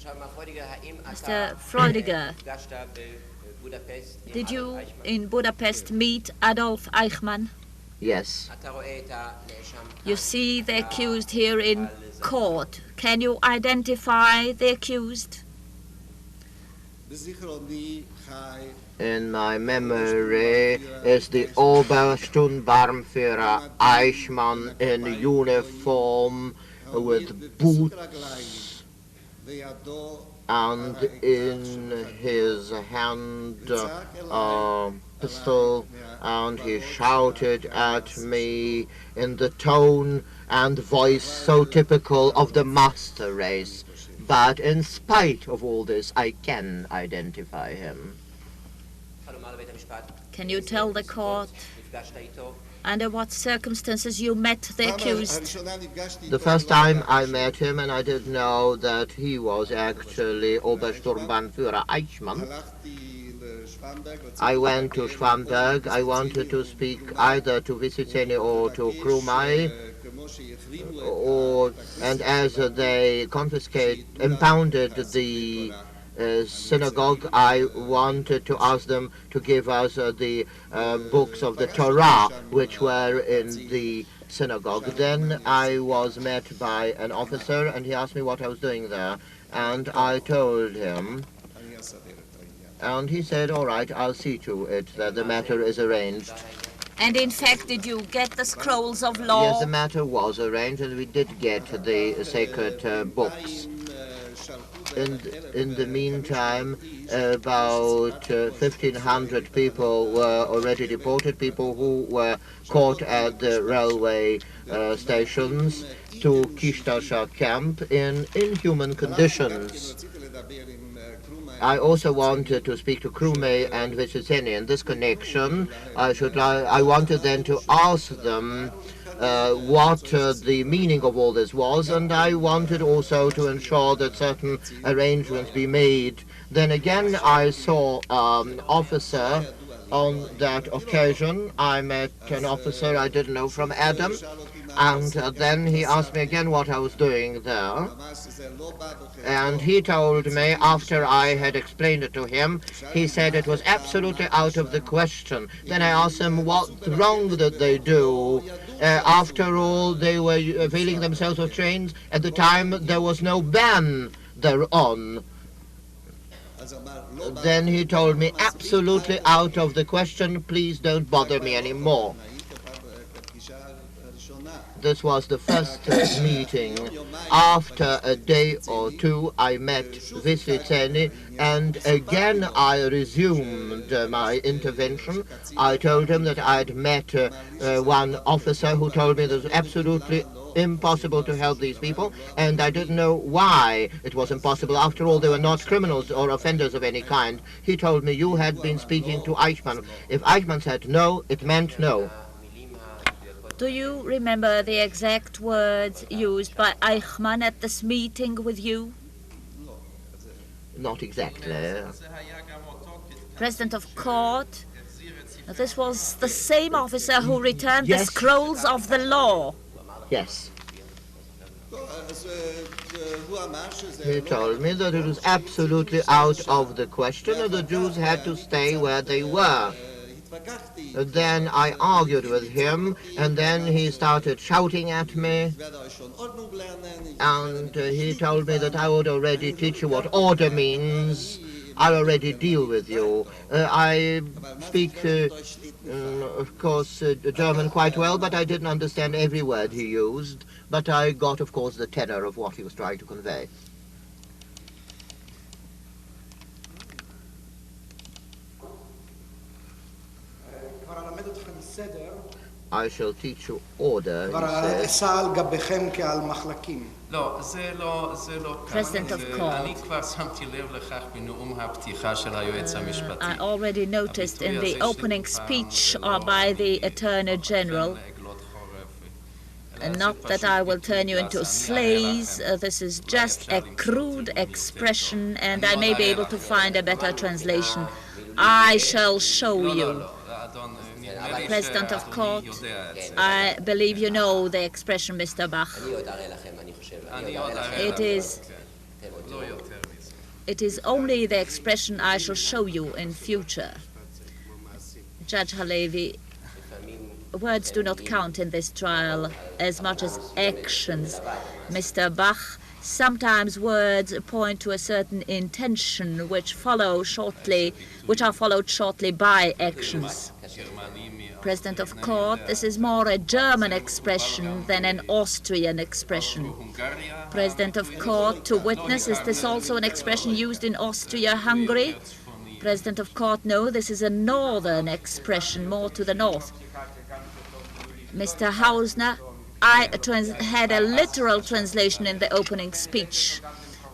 Mr. Freudiger, did you in Budapest meet Adolf Eichmann? Yes. You see the accused here in court. Can you identify the accused? In my memory is the Obersturmbannführer Eichmann in uniform with boots and in his hand a pistol, and he shouted at me in the tone and voice so typical of the master race. But in spite of all this, I can identify him. Can you tell the court under what circumstances you met the accused? The first time I met him, and I didn't know that he was actually Obersturmbannführer Eichmann, I went to Schwamberg. I wanted to speak either to Vysyceny or to Krumai, and as they impounded the synagogue, I wanted to ask them to give us the books of the Torah, which were in the synagogue. Then I was met by an officer, and he asked me what I was doing there, and I told him, and he said, all right, I'll see to it that the matter is arranged. And in fact, did you get the scrolls of law? Yes, the matter was arranged, and we did get the sacred books. In the meantime, about 1,500 people were already deported, people who were caught at the railway stations to Kishtasha camp in inhuman conditions. I also wanted to speak to Krumai and Vysyceny. In this connection, I wanted then to ask them what the meaning of all this was, and I wanted also to ensure that certain arrangements be made. Then again, I saw an officer on that occasion. I met an officer I didn't know from Adam, and then he asked me again what I was doing there. And he told me, after I had explained it to him, he said it was absolutely out of the question. Then I asked him what wrong did they do. After all, they were availing themselves of trains. At the time, there was no ban thereon. Then he told me, absolutely out of the question, please don't bother me anymore. This was the first meeting. After a day or two, I met Vysyceny, and again I resumed my intervention. I told him that I'd met one officer who told me it was absolutely impossible to help these people, and I didn't know why it was impossible. After all, they were not criminals or offenders of any kind. He told me, you had been speaking to Eichmann. If Eichmann said no, it meant no. Do you remember the exact words used by Eichmann at this meeting with you? Not exactly. President of court, this was the same officer who returned Yes. the scrolls of the law. Yes. He told me that it was absolutely out of the question and the Jews had to stay where they were. Then I argued with him, and then he started shouting at me, and he told me that I would already teach you what order means. I'll already deal with you. I speak, of course, German quite well, but I didn't understand every word he used, but I got, of course, the tenor of what he was trying to convey. I shall teach you order, he said. President of court, I already noticed in the opening speech by the Attorney General, not that I will turn you into slaves, this is just a crude expression, and I may be able to find a better translation. I shall show you. President of court, I believe you know the expression, Mr. Bach. It is It is only the expression I shall show you in future. Judge Halevi, words do not count in this trial as much as actions. Mr. Bach, sometimes words point to a certain intention which are followed shortly by actions. President of Court, this is more a German expression than an Austrian expression. President of Court, to witness, is this also an expression used in Austria-Hungary? President of Court, no, this is a northern expression, more to the north. Mr. Hausner, I had a literal translation in the opening speech.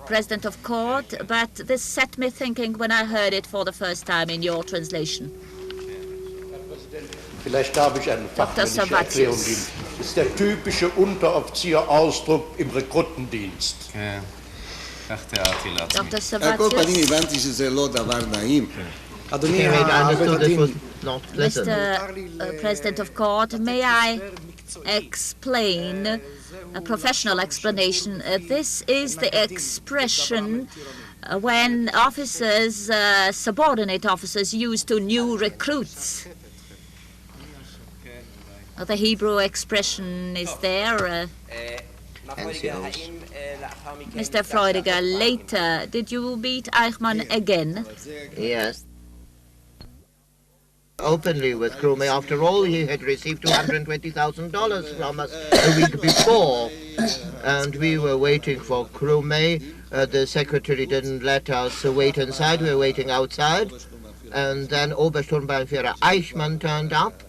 President of Court, but this set me thinking when I heard it for the first time in your translation. Vielleicht darf ich eine fachmännische Erklärung geben. Das ist der typische Unteroffizierausdruck im Rekrutendienst. Dr. Sabatis. Mr. President of Court, may I explain a professional explanation? This is the expression when officers, subordinate officers, use to new recruits. The Hebrew expression is there. Mr. Freudiger, later, did you beat Eichmann again? Yes. Openly with Krume. After all, he had received $220,000 from us a week before. And we were waiting for Krume. The secretary didn't let us wait inside. We were waiting outside. And then Obersturmbannführer Eichmann turned up.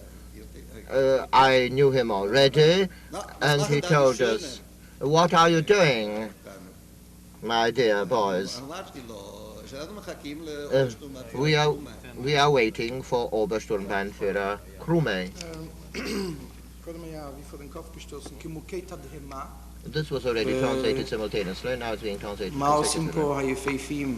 I knew him already, and he told us, "What are you doing, my dear boys?" We are waiting for Obersturmbannführer Krume. This was already translated simultaneously. Now it's being translated consecutively.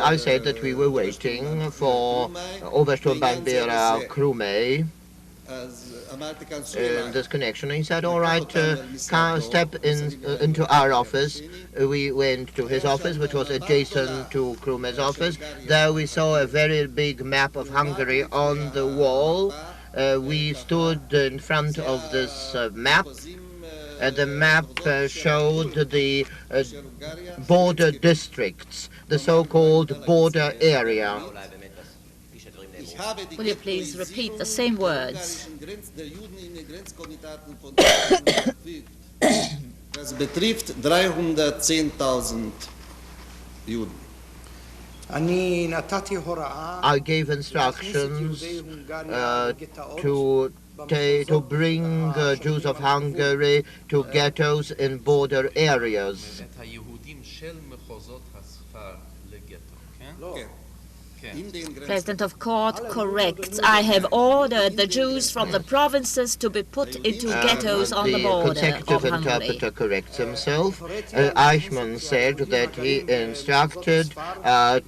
I said that we were waiting for Obersturmbannführer Krume in this connection. He said, "All right, step into our office." We went to his office, which was adjacent to Krume's office. There we saw a very big map of Hungary on the wall. We stood in front of this map. The map showed the border districts, the so-called border area. Will you please repeat the same words? Das betrifft 310.000 Juden. I gave instructions to bring Jews of Hungary to ghettos in border areas. President of Court corrects. I have ordered the Jews from the provinces to be put into ghettos on the border The consecutive interpreter corrects himself. Eichmann said that he instructed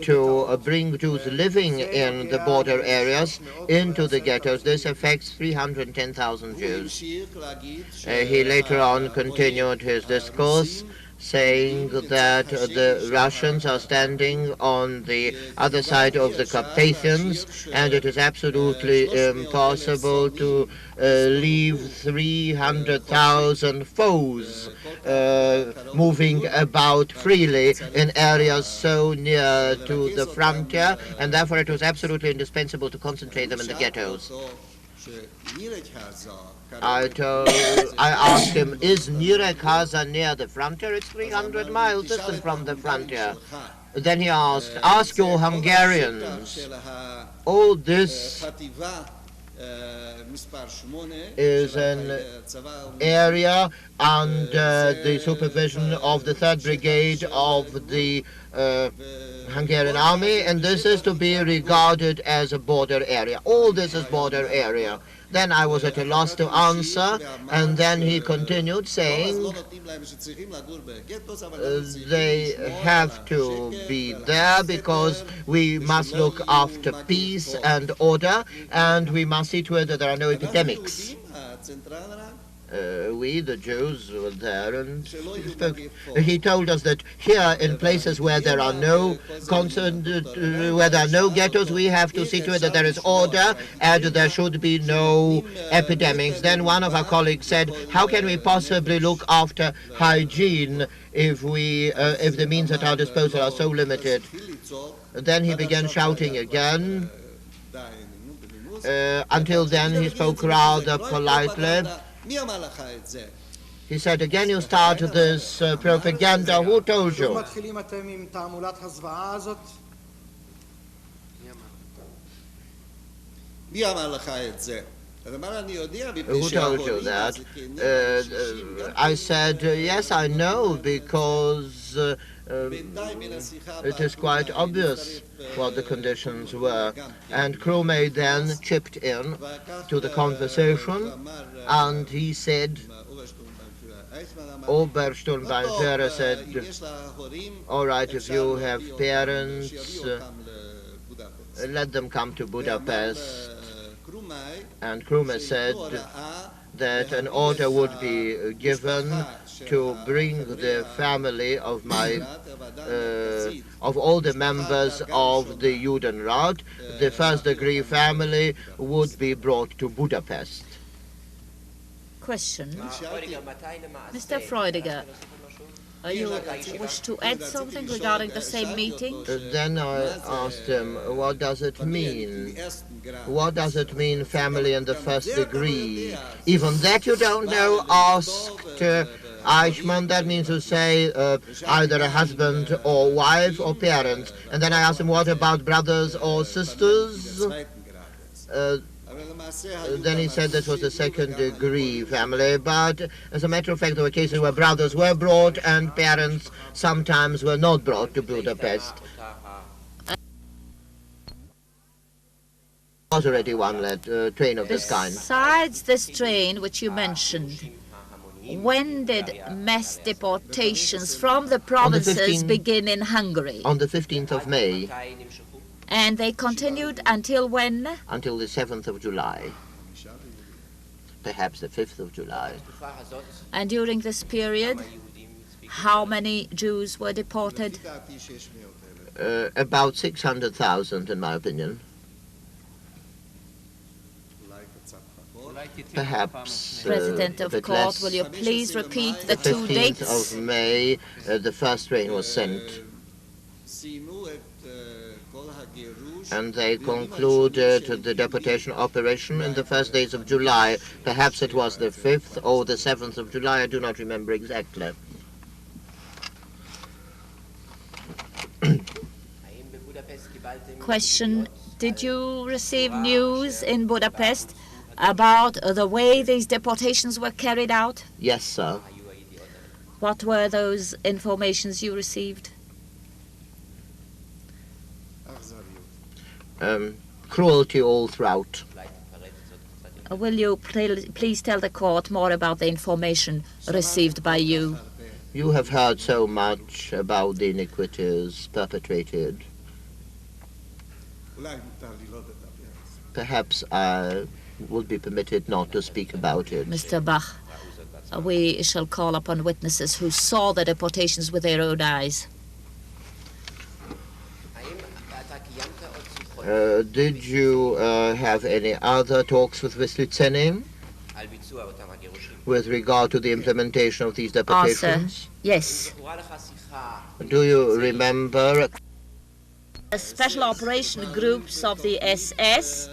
to bring Jews living in the border areas into the ghettos. This affects 310,000 Jews. He later on continued his discourse, saying that the Russians are standing on the other side of the Carpathians, and it is absolutely impossible to leave 300,000 foes moving about freely in areas so near to the frontier, and therefore it was absolutely indispensable to concentrate them in the ghettos. I asked him, "Is Nyíregyháza near the frontier?" "It's 300 miles distant from the frontier." Then he asked, "Ask your Hungarians." All this is an area under the supervision of the 3rd Brigade of the Hungarian army, and this is to be regarded as a border area. All this is border area. Then I was at a loss to answer, and then he continued saying they have to be there because we must look after peace and order, and we must see to it that there are no epidemics. We, the Jews, were there and spoke. He told us that here, in places where there are no ghettos, we have to see to it that there is order and there should be no epidemics. Then one of our colleagues said, how can we possibly look after hygiene if the means at our disposal are so limited? Then he began shouting again. Until then he spoke rather politely. He said, again you start this propaganda. Who told you? Who told you that? I said, yes, I know, because it is quite obvious what the conditions were. And Krume then chipped in to the conversation, and he said, Obersturmbannführer said, all right, if you have parents, let them come to Budapest. And Krume said that an order would be given to bring the family of of all the members of the Judenrat. The first-degree family would be brought to Budapest. Question. Mr. Freudiger, you wish to add something regarding the same meeting? Then I asked him, what does it mean? What does it mean, family in the first degree? Even that you don't know, asked Eichmann. That means to say either a husband or wife or parents. And then I asked him, what about brothers or sisters? Then he said this was a second-degree family, but as a matter of fact, there were cases where brothers were brought and parents sometimes were not brought to Budapest. There was already one train of this kind. Besides this train which you mentioned, when did mass deportations from the provinces begin in Hungary? On the 15th of May. And they continued until when? Until the 7th of July. Perhaps the 5th of July. And during this period, how many Jews were deported? About 600,000, in my opinion. Perhaps President of Court, less. will you please repeat the The two 15th dates? of May, the first train was sent. And they concluded the deportation operation in the first days of July. Perhaps it was the 5th or the 7th of July, I do not remember exactly. Question, did you receive news in Budapest about the way these deportations were carried out? Yes, sir. What were those informations you received? Cruelty all throughout. Will you please tell the court more about the information received by you? You have heard so much about the iniquities perpetrated. Perhaps I would be permitted not to speak about it. Mr. Bach, we shall call upon witnesses who saw the deportations with their own eyes. Did you have any other talks with Wyslizeny with regard to the implementation of these deportations? Answer, yes. Do you remember Special operation groups of the SS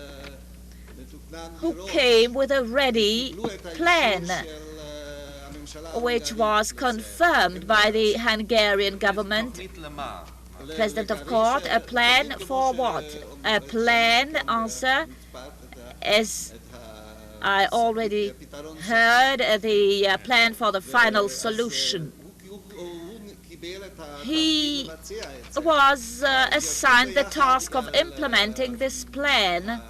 who came with a ready plan, which was confirmed by the Hungarian government? President of Court, a plan for what? A plan, answer, as I already heard, the plan for the final solution. He was assigned the task of implementing this plan.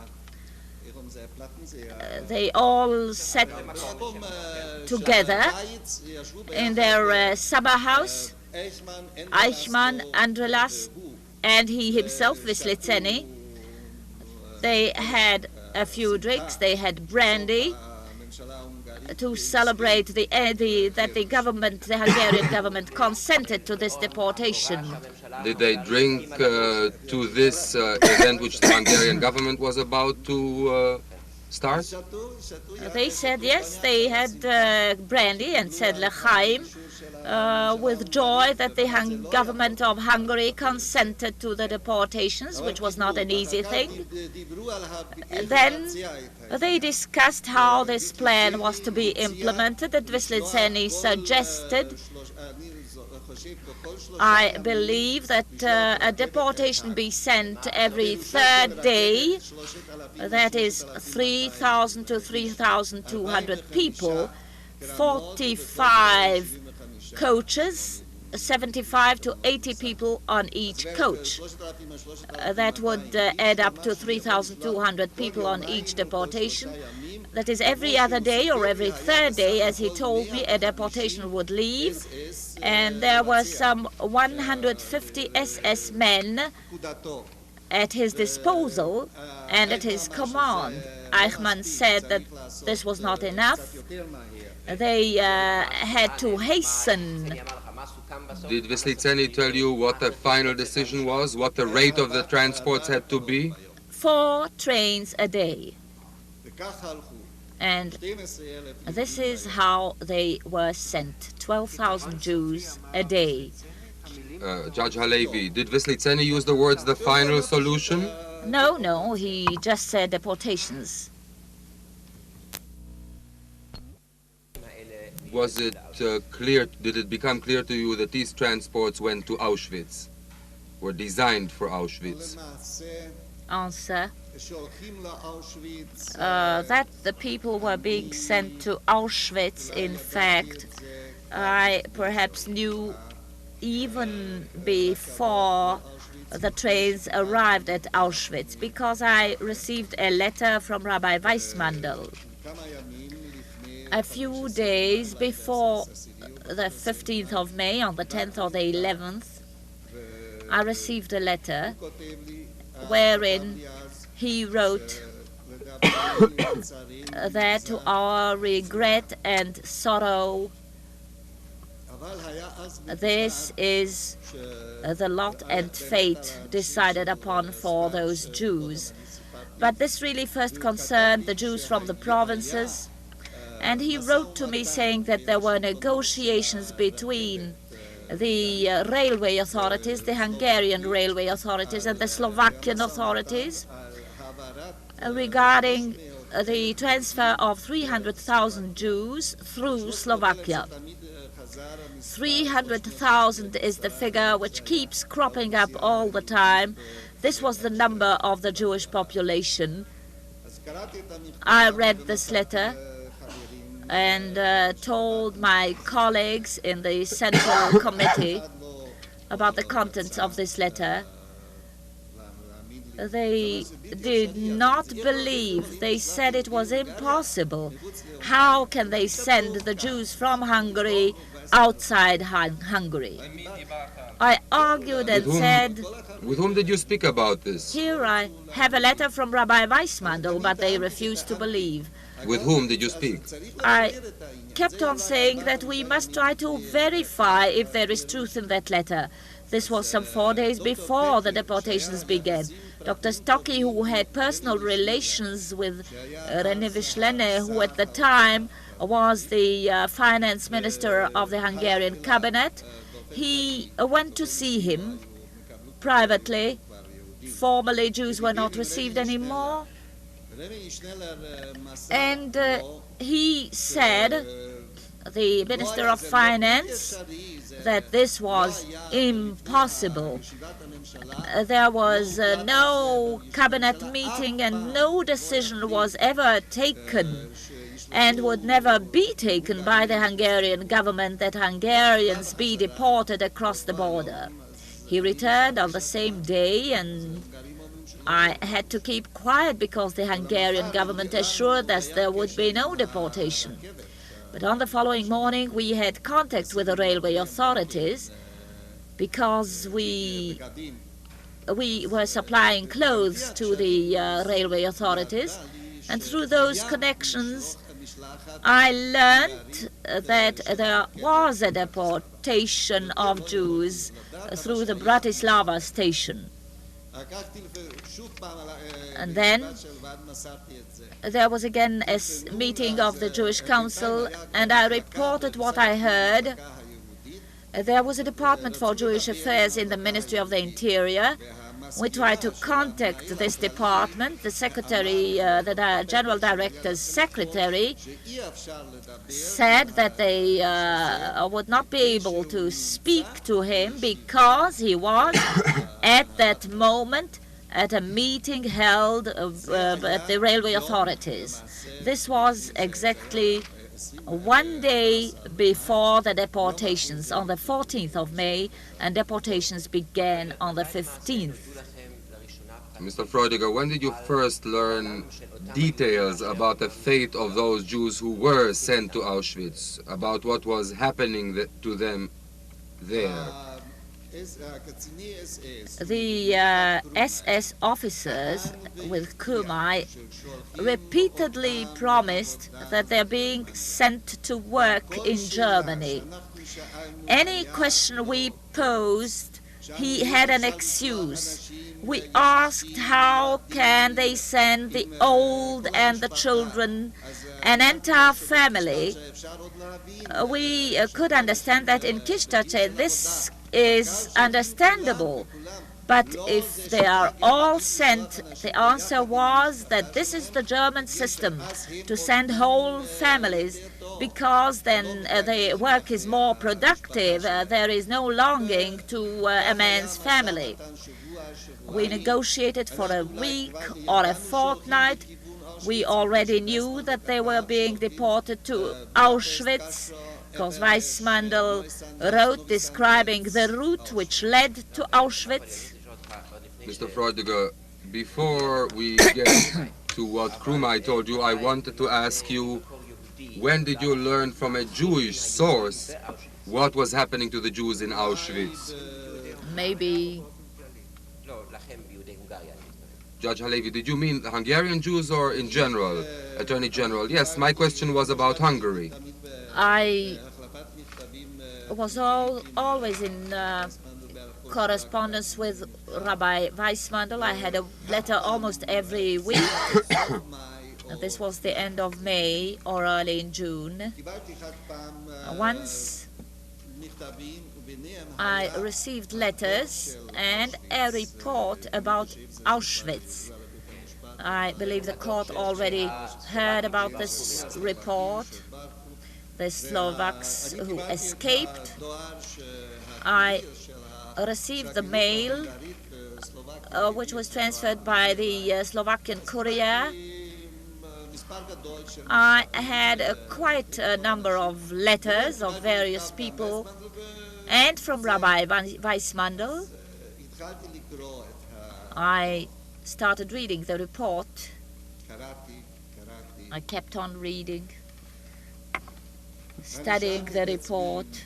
They all sat together in their summer house, Eichmann, Andrelas, and he himself, Wyslizeny. They had a few drinks, they had brandy, to celebrate that the Hungarian government consented to this deportation. Did they drink to this event which the Hungarian government was about to start? They said yes, they had brandy and said l'chaim with joy that the government of Hungary consented to the deportations, which was not an easy thing. Then they discussed how this plan was to be implemented. That Vyslizeny suggested, I believe, that a deportation be sent every third day, that is 3,000 to 3,200 people, 45 coaches, 75 to 80 people on each coach. That would add up to 3,200 people on each deportation. That is every other day or every third day, as he told me, a deportation would leave. And there were some 150 SS men at his disposal and at his command. Eichmann said that this was not enough. They had to hasten. Did Vyslizeny tell you what the final decision was, what the rate of the transports had to be? 4 trains a day. And this is how they were sent, 12,000 Jews a day. Judge Halevi, did Vyslizeny use the words "the final solution"? No, he just said deportations. Was it clear, did it become clear to you that these transports went to Auschwitz, were designed for Auschwitz? Answer. That the people were being sent to Auschwitz, in fact, I perhaps knew even before the trains arrived at Auschwitz, because I received a letter from Rabbi Weissmandl. A few days before the 15th of May, on the 10th or the 11th, I received a letter wherein he wrote that to our regret and sorrow, this is the lot and fate decided upon for those Jews. But this really first concerned the Jews from the provinces, and he wrote to me saying that there were negotiations between the railway authorities, the Hungarian railway authorities, and the Slovakian authorities regarding the transfer of 300,000 Jews through Slovakia. 300,000 is the figure which keeps cropping up all the time. This was the number of the Jewish population. I read this letter and told my colleagues in the Central Committee about the contents of this letter. They did not believe. They said it was impossible. How can they send the Jews from Hungary outside Hungary? I argued and said... With whom did you speak about this? Here I have a letter from Rabbi Weissmandl, but they refused to believe. With whom did you speak? I kept on saying that we must try to verify if there is truth in that letter. This was some 4 days before the deportations began. Dr. Stocky, who had personal relations with René Vyslizeny, who at the time was the finance minister of the Hungarian cabinet, he went to see him privately. Formally, Jews were not received anymore. And he said, the Minister of Finance, that this was impossible. There was no cabinet meeting and no decision was ever taken and would never be taken by the Hungarian government that Hungarians be deported across the border. He returned on the same day, and I had to keep quiet because the Hungarian government assured us there would be no deportation. But on the following morning, we had contact with the railway authorities because we were supplying clothes to the railway authorities, and through those connections, I learned that there was a deportation of Jews through the Bratislava station. And then there was again a meeting of the Jewish Council, and I reported what I heard. There was a Department for Jewish Affairs in the Ministry of the Interior. We tried to contact this department. The secretary, the general director's secretary, said that they would not be able to speak to him because he was at that moment at a meeting held at the railway authorities. This was exactly one day before the deportations, on the 14th of May, and deportations began on the 15th. Mr. Freudiger, when did you first learn details about the fate of those Jews who were sent to Auschwitz, about what was happening to them there? The SS officers with whom I repeatedly promised that they're being sent to work in Germany. Any question we posed, he had an excuse. We asked how can they send the old and the children, an entire family. We could understand that in Kishtache this is understandable, but if they are all sent, the answer was that this is the German system, to send whole families, because then the work is more productive, there is no longing to a man's family. We negotiated for a week or a fortnight. We already knew that they were being deported to Auschwitz, because Weissmandl wrote describing the route which led to Auschwitz. Mr. Freudiger, before we get to what Krumai told you, I wanted to ask you, when did you learn from a Jewish source what was happening to the Jews in Auschwitz? Maybe. Judge Halevi, did you mean the Hungarian Jews or in general? Attorney General, yes, my question was about Hungary. I was always in correspondence with Rabbi Weissmandl. I had a letter almost every week. This was the end of May or early in June. Once I received letters and a report about Auschwitz. I believe the court already heard about this report. The Slovaks who escaped. I received the mail, which was transferred by the Slovakian courier. I had quite a number of letters of various people, and from Rabbi Weissmandl. I started reading the report. I kept on reading, studying the report,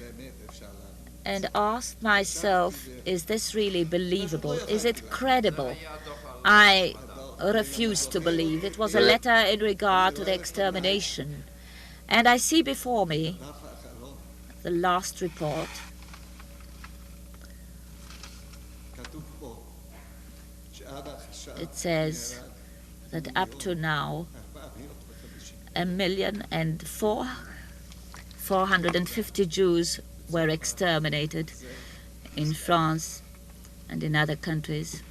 and asked myself, is this really believable? Is it credible? I refused to believe. It was a letter in regard to the extermination. And I see before me the last report. It says that up to now 1,004,450 Jews were exterminated in France and in other countries.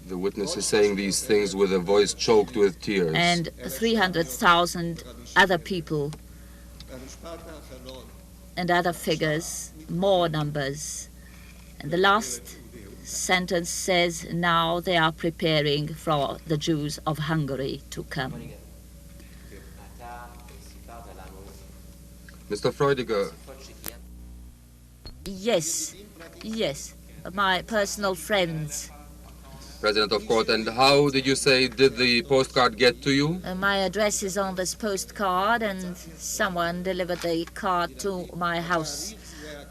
The witness is saying these things with a voice choked with tears. And 300,000 other people and other figures, more numbers. And the last sentence says now they are preparing for the Jews of Hungary to come. Mr. Freudiger. Yes, my personal friends. President of Court, and how did you say, did the postcard get to you? My address is on this postcard, and someone delivered the card to my house.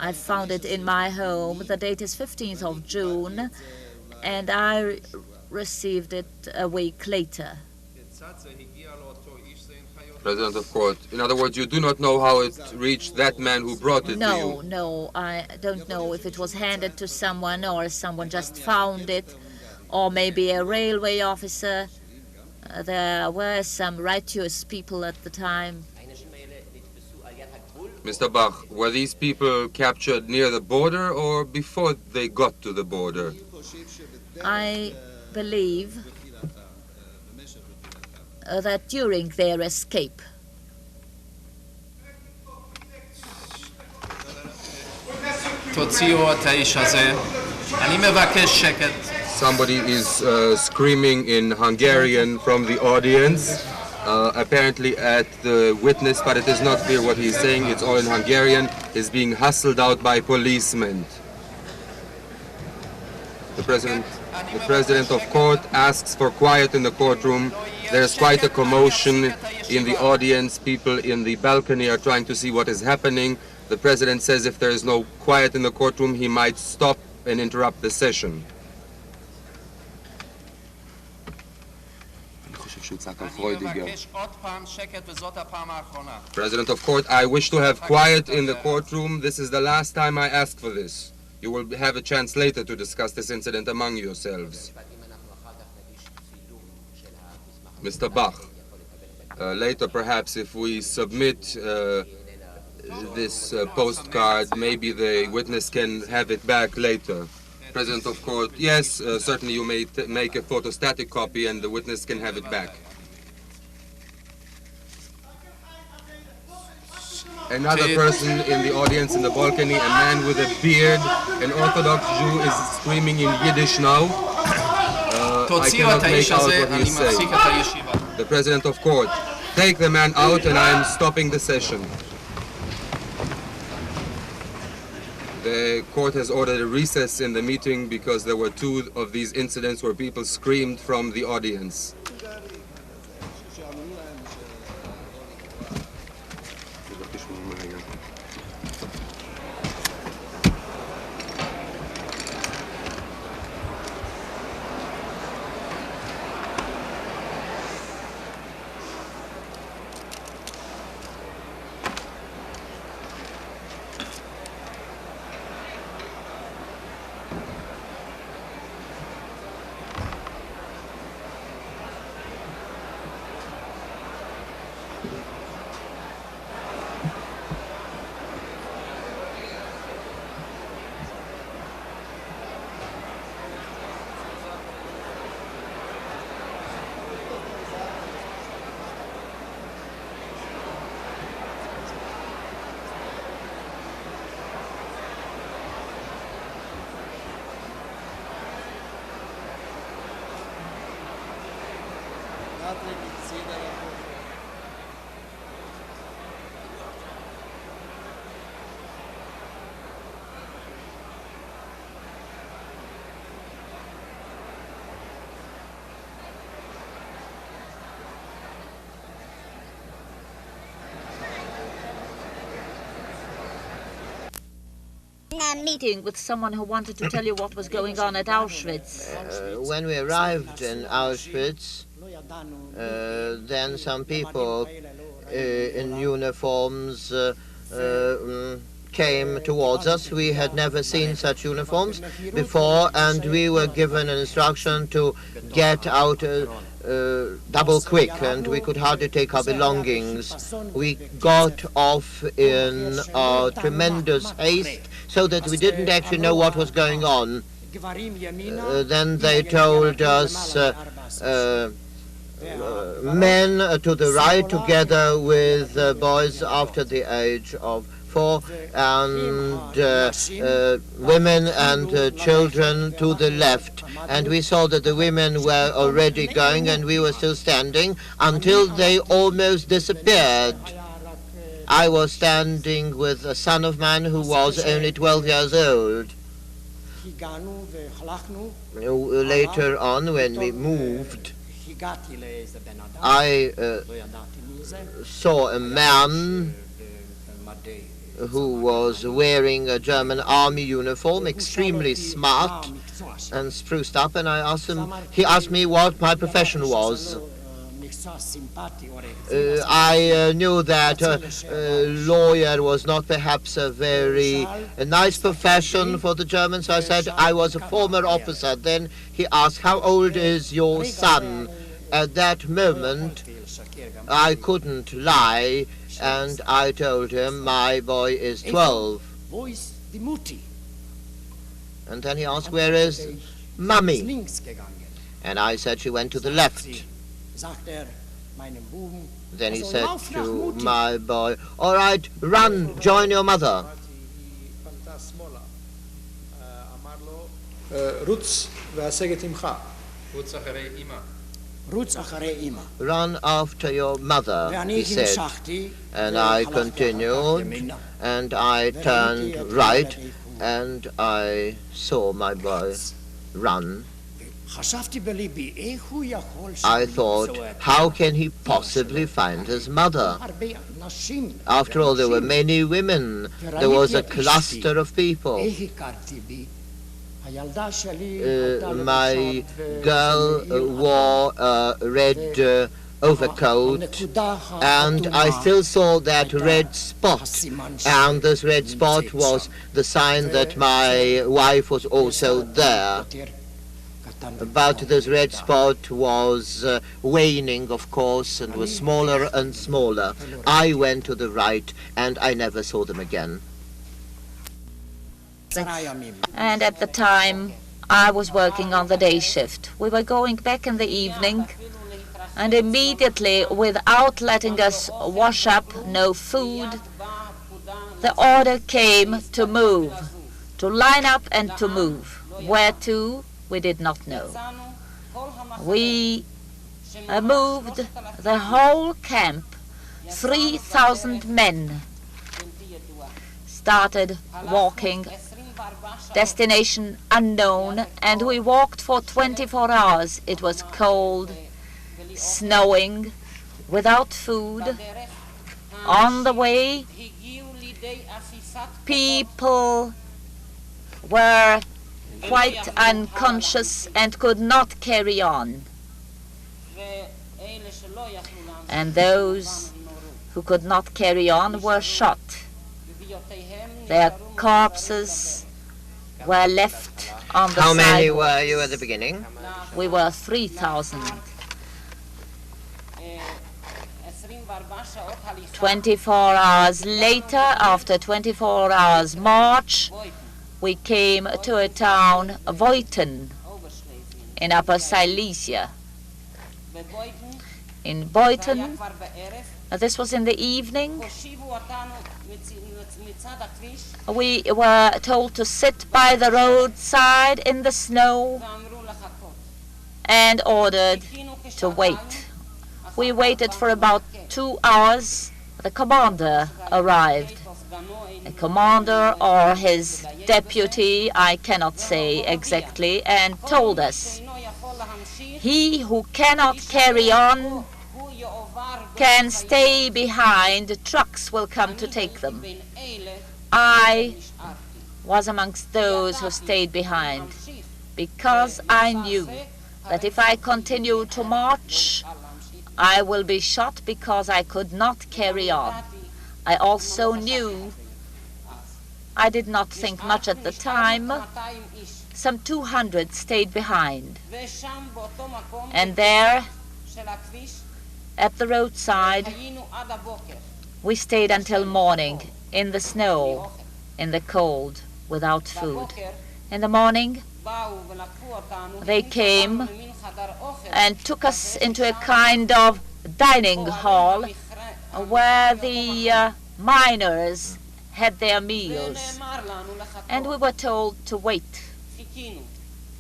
I found it in my home. The date is 15th of June, and I received it a week later. President of Court, in other words, you do not know how it reached that man who brought it to you? No, I don't know if it was handed to someone or someone just found it, or maybe a railway officer. There were some righteous people at the time. Mr. Bach, were these people captured near the border or before they got to the border? I believe that during their escape. Somebody is screaming in Hungarian from the audience, apparently at the witness, but it is not clear what he's saying. It's all in Hungarian. He's being hustled out by policemen. The President of Court asks for quiet in the courtroom. There's quite a commotion in the audience. People in the balcony are trying to see what is happening. The President says if there is no quiet in the courtroom, he might stop and interrupt the session. President of Court, I wish to have quiet in the courtroom. This is the last time I ask for this. You will have a chance later to discuss this incident among yourselves. Mr. Bach, later perhaps if we submit this postcard, maybe the witness can have it back later. President of Court, yes, certainly you may make a photostatic copy and the witness can have it back. Another person in the audience in the balcony, a man with a beard, an Orthodox Jew, is screaming in Yiddish now. I cannot make out what he is saying. The President of Court, take the man out and I am stopping the session. The court has ordered a recess in the meeting because there were two of these incidents where people screamed from the audience. A meeting with someone who wanted to tell you what was going on at Auschwitz. When we arrived in Auschwitz, then some people in uniforms came towards us. We had never seen such uniforms before, and we were given an instruction to get out double quick, and we could hardly take our belongings. We got off in tremendous haste, so that we didn't actually know what was going on. Then they told us men to the right together with boys after the age of 4 and women and children to the left. And we saw that the women were already going and we were still standing until they almost disappeared. I was standing with a son of mine who was only 12 years old. Later on, when we moved, I saw a man who was wearing a German army uniform, extremely smart and spruced up, and I asked him, he asked me what my profession was. I knew that lawyer was not perhaps a very nice profession for the Germans. So I said I was a former officer. Then he asked, "How old is your son?" At that moment, I couldn't lie, and I told him my boy is 12. And then he asked, "Where is Mummy?" And I said she went to the left. Then he said to my boy, "All right, run, join your mother." Run after your mother, he said. And I continued, and I turned right, and I saw my boy run. I thought, how can he possibly find his mother? After all, there were many women. There was a cluster of people. My girl wore a red overcoat, and I still saw that red spot. And this red spot was the sign that my wife was also there. But this red spot was waning, of course, and was smaller and smaller. I went to the right, and I never saw them again. And at the time, I was working on the day shift. We were going back in the evening, and immediately, without letting us wash up, no food, the order came to move, to line up and to move. Where to? We did not know. We moved the whole camp, 3,000 men, started walking, destination unknown, and we walked for 24 hours. It was cold, snowing, without food. On the way, people were quite unconscious and could not carry on. And those who could not carry on were shot. Their corpses were left on the How side. many were you at the beginning? We were 3,000. 24 hours later, after 24 hours march, we came to a town, Voiten, in Upper Silesia. In Voiten, this was in the evening, we were told to sit by the roadside in the snow and ordered to wait. We waited for about 2 hours. The commander arrived. A commander or his deputy, I cannot say exactly, and told us, "He who cannot carry on can stay behind. Trucks will come to take them." I was amongst those who stayed behind, because I knew that if I continue to march, I will be shot because I could not carry on. I also knew, I did not think much at the time, some 200 stayed behind. And there, at the roadside, we stayed until morning, in the snow, in the cold, without food. In the morning, they came and took us into a kind of dining hall where the miners had their meals, and we were told to wait.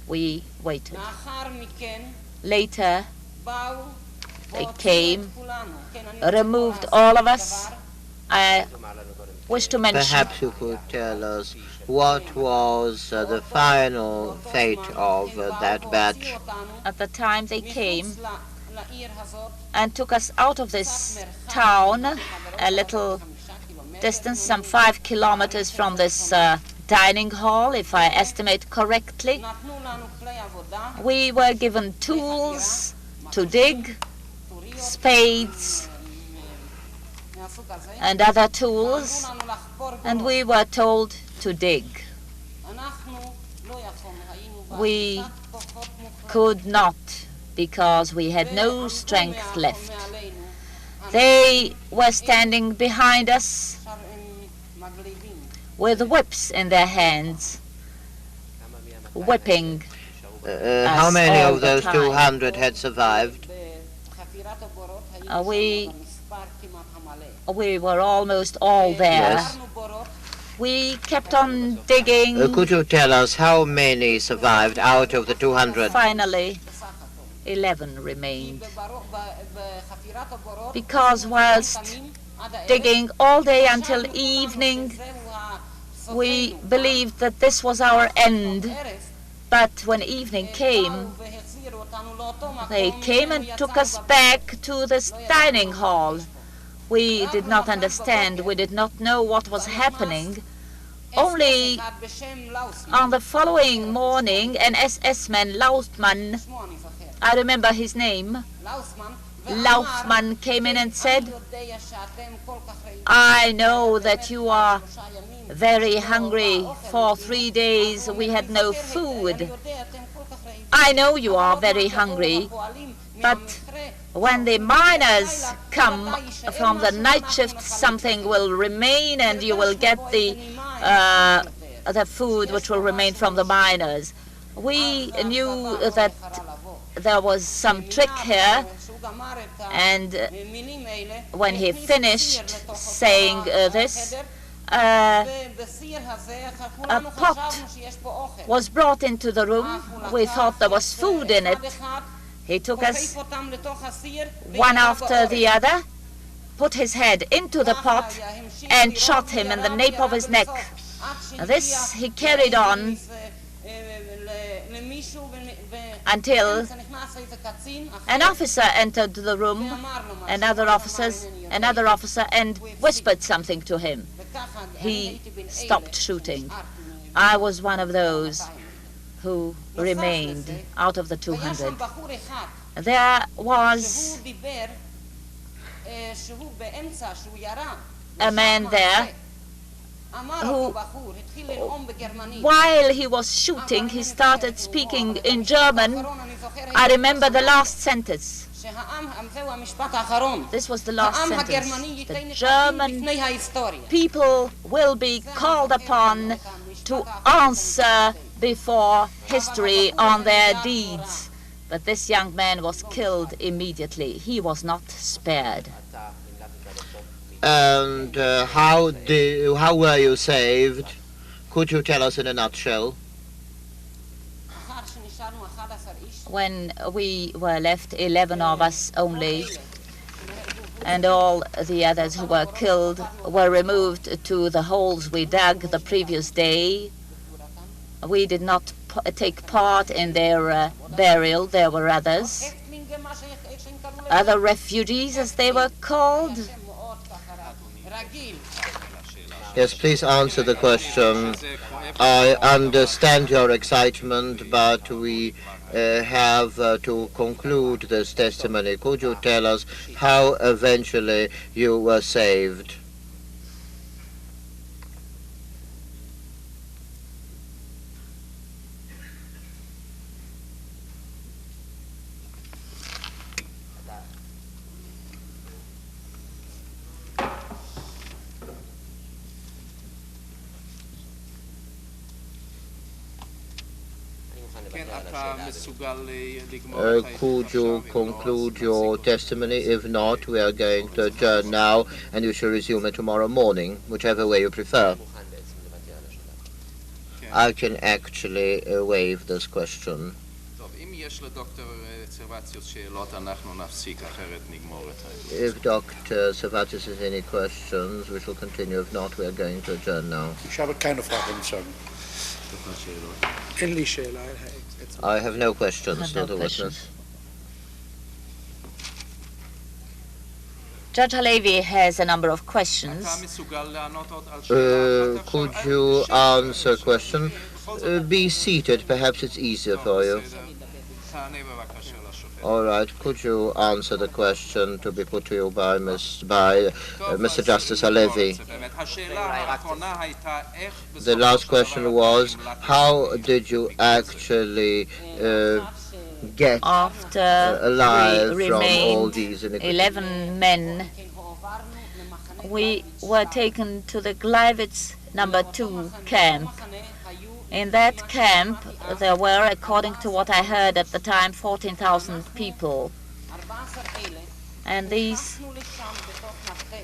We waited. Later, they came, removed all of us. I wish to mention... Perhaps you could tell us what was the final fate of that batch. At the time they came and took us out of this town, a little distance, some 5 kilometers from this dining hall, if I estimate correctly. We were given tools to dig, spades, and other tools, and we were told to dig. We could not, because we had no strength left. They were standing behind us with whips in their hands, whipping How many of those 200 had survived? We were almost all there. Yes. We kept on digging. Could you tell us how many survived out of the 200? Finally, 11 remained. Because whilst digging all day until evening, we believed that this was our end. But when evening came, they came and took us back to this dining hall. We did not understand, we did not know what was happening. Only on the following morning, an SS man, Lausmann, I remember his name, Lausmann came in and said, I know that you are very hungry. For 3 days we had no food. I know you are very hungry, but when the miners come from the night shift, something will remain and you will get the food which will remain from the miners. We knew that there was some trick here, and when he finished saying this, a pot was brought into the room. We thought there was food in it. He took us one after the other, put his head into the pot and shot him in the nape of his neck. This he carried on until an officer entered the room, another officer, and whispered something to him. He stopped shooting. I was one of those who remained out of the 200. There was a man there who, while he was shooting, he started speaking in German. I remember the last sentence. This was the last sentence. The German people will be called upon to answer before history on their deeds. But this young man was killed immediately. He was not spared. And how were you saved? Could you tell us in a nutshell? When we were left, 11 of us only, and all the others who were killed were removed to the holes we dug the previous day. We did not take part in their burial. There were others, other refugees as they were called. Yes, please answer the question. I understand your excitement, but we have to conclude this testimony. Could you tell us how eventually you were saved? Could you conclude your testimony? If not, we are going to adjourn now, and you shall resume it tomorrow morning, whichever way you prefer. I can actually waive this question. If Dr. Servatius has any questions, we shall continue. If not, we are going to adjourn now. I have no questions to the witness. Judge Halevi has a number of questions. Could you answer a question? Be seated, perhaps it's easier for you. All right, could you answer the question to be put to you by Mr. Justice Halevi? The last question was, how did you actually get alive from all these iniquities? 11 men. We were taken to the Gleiwitz number 2 camp. In that camp, there were, according to what I heard at the time, 14,000 people. And these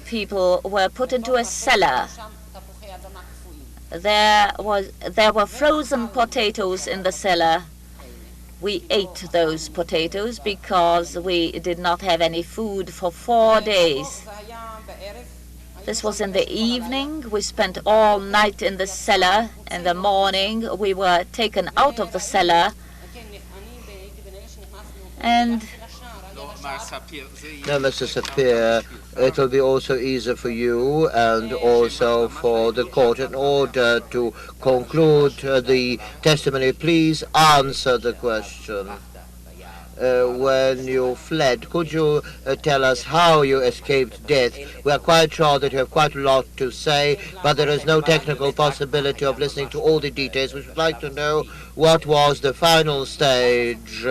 people were put into a cellar. There were frozen potatoes in the cellar. We ate those potatoes because we did not have any food for 4 days. This was in the evening. We spent all night in the cellar. In the morning, we were taken out of the cellar. And now, Mr. Sapir, it will be also easier for you and also for the court in order to conclude the testimony. Please answer the question. When you fled, could you tell us how you escaped death? We are quite sure that you have quite a lot to say, but there is no technical possibility of listening to all the details. We would like to know what was the final stage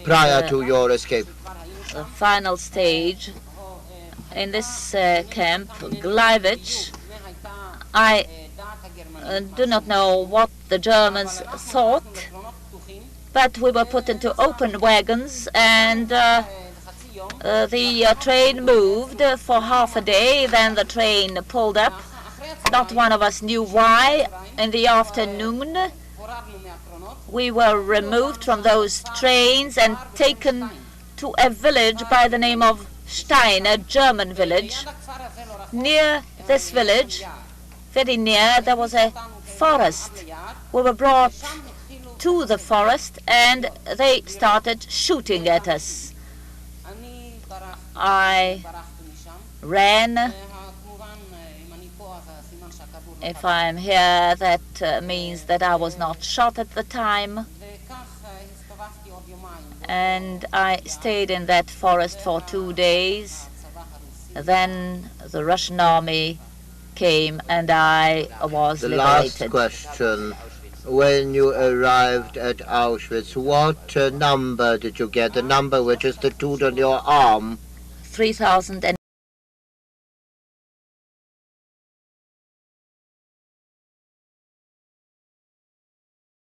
prior to your escape. The final stage in this camp, Gleiwitz, I do not know what the Germans thought, but we were put into open wagons, and the train moved for half a day. Then the train pulled up. Not one of us knew why. In the afternoon, we were removed from those trains and taken to a village by the name of Stein, a German village. Near this village, very near, there was a forest. We were brought to the forest, and they started shooting at us. I ran. If I'm here, that means that I was not shot at the time. And I stayed in that forest for 2 days. Then the Russian army came, and I was liberated. The last question. When you arrived at Auschwitz, what number did you get? The number which is tattooed on your arm? 3,000.